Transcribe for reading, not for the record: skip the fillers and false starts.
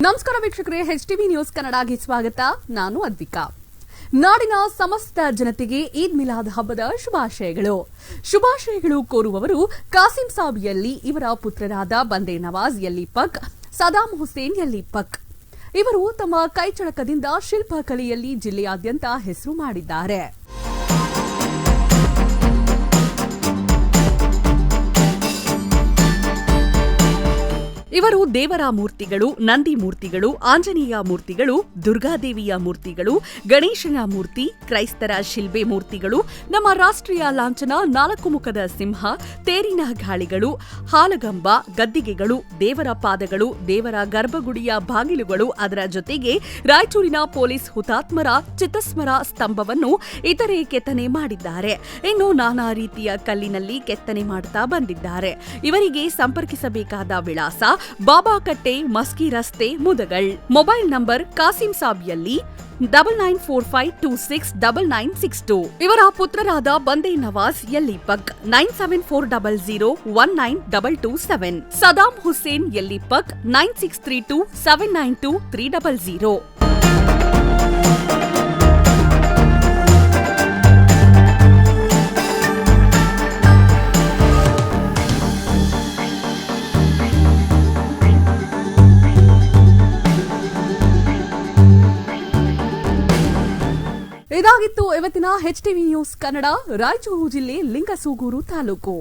ನಮಸ್ಕಾರ ವೀಕ್ಷಕರೇ, HTV news ಕನ್ನಡಗೆ ಸ್ವಾಗತ. ನಾನು ಅದ್ವಿಕಾ. ನಾಡಿನ ಸಮಸ್ತ ಜನತೆಗೆ ಈದ್ ಮಿಲಾದ್ ಹಬ್ಬದ ಶುಭಾಶಯಗಳು ಕೋರುವವರು ಕಾಸಿಂ ಸಾಬ್ ಯಲ್ಲಿ, ಇವರ ಪುತ್ರರಾದ ಬಂದೇ ನವಾಜ್ ಯಲ್ಲಿ ಪಕ್, ಸದಾಂ ಹುಸೇನ್ ಯಲ್ಲಿ ಪಕ್. ಇವರು ತಮ್ಮ ಕೈಚಳಕದಿಂದ ಶಿಲ್ಪಕಲೆಯಲ್ಲಿ ಜಿಲ್ಲೆಯಾದ್ಯಂತ ಹೆಸರು ಮಾಡಿದ್ದಾರೆ. ಇವರು ದೇವರ ಮೂರ್ತಿಗಳು, ನಂದಿ ಮೂರ್ತಿಗಳು, ಆಂಜನೇಯ ಮೂರ್ತಿಗಳು, ದುರ್ಗಾದೇವಿಯ ಮೂರ್ತಿಗಳು, ಗಣೇಶನ ಮೂರ್ತಿ, ಕ್ರೈಸ್ತರ ಶಿಲ್ಬೆ ಮೂರ್ತಿಗಳು, ನಮ್ಮ ರಾಷ್ಟ್ರೀಯ ಲಾಂಛನ 4 ಮುಖದ ಸಿಂಹ, ತೇರಿನ ಗಾಳಿಗಳು, ಹಾಲಗಂಬ, ಗದ್ದಿಗೆಗಳು, ದೇವರ ಪಾದಗಳು, ದೇವರ ಗರ್ಭಗುಡಿಯ ಬಾಗಿಲುಗಳು, ಅದರ ಜೊತೆಗೆ ರಾಯಚೂರಿನ ಪೊಲೀಸ್ ಹುತಾತ್ಮರ ಚಿತ್ತಸ್ಮರ ಸ್ತಂಭವನ್ನು ಇತರೆ ಕೆತ್ತನೆ ಮಾಡಿದ್ದಾರೆ. ಇನ್ನು ನಾನಾ ರೀತಿಯ ಕಲ್ಲಿನಲ್ಲಿ ಕೆತ್ತನೆ ಮಾಡುತ್ತಾ ಬಂದಿದ್ದಾರೆ. ಇವರಿಗೆ ಸಂಪರ್ಕಿಸಬೇಕಾದ ವಿಳಾಸ ಬಾಬಾ ಕಟ್ಟೆ, ಮಸ್ಕಿ ರಸ್ತೆ, ಮುದಗಳ್. ಮೊಬೈಲ್ ನಂಬರ್ ಕಾಸಿಂ ಸಾಬ್ ಯಲ್ಲಿ 9945269962. ಇವರ ಪುತ್ರರಾದ ಬಂದೇ ನವಾಜ್ ಯಲ್ಲಿ ಪಕ್ 9740019227. ಸದಾಂ ಹುಸೇನ್ ಯಲ್ಲಿ ಪಕ್ 9632792300. ಇದಾಗಿತ್ತು ಇವತ್ತಿನ HTV ನ್ಯೂಸ್ ಕನ್ನಡ. ರಾಯಚೂರು ಜಿಲ್ಲೆ ಲಿಂಗಸೂಗೂರು ತಾಲೂಕು.